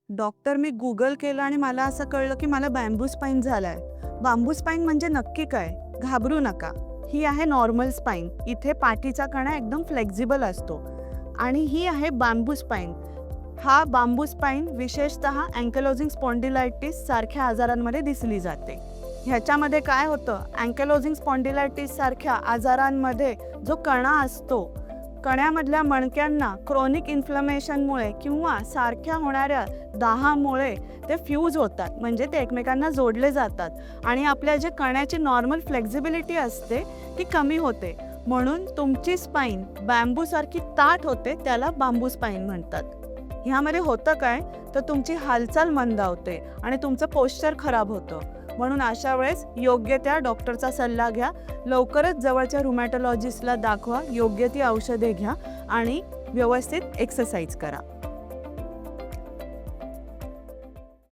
Doctor मी Google केलं आणि मला असं कळलं की मला बॅम्बू स्पाइन झालाय. बांबू स्पाइन म्हणजे नक्की काय? घाबरू नका. ही आहे नॉर्मल स्पाइन. इथे पाठीचा कणा एकदम फ्लेक्झिबल असतो आणि ही आहे बांबू स्पाइन. हा बांबू स्पाइन विशेषतः अँकलोजिंग स्पॉन्डिलायटिस सारख्या आजारांमध्ये दिसली जाते. ह्याच्यामध्ये काय होतं, अँकलोजिंग स्पॉन्डिलायटिस सारख्या आजारांमध्ये जो कणा असतो, कण्यामधल्या मणक्यांना क्रोनिक इन्फ्लमेशनमुळे किंवा सारख्या होणाऱ्या दाहामुळे ते फ्यूज होतात, म्हणजे ते एकमेकांना जोडले जातात आणि आपल्या जे कण्याची नॉर्मल फ्लेक्झिबिलिटी असते ती कमी होते. म्हणून तुमची स्पाइन बॅम्बूसारखी ताठ होते, त्याला बांबू स्पाइन म्हणतात. ह्यामध्ये होतं काय, तर तुमची हालचाल मंदावते आणि तुमचं पोश्चर खराब होतं. म्हणून अशा वेळेस योग्य त्या डॉक्टरचा सल्ला घ्या. लवकरच जवळच्या रुमॅटॉलॉजिस्टला दाखवा, योग्य ती औषधे घ्या आणि व्यवस्थित एक्सरसाइज करा.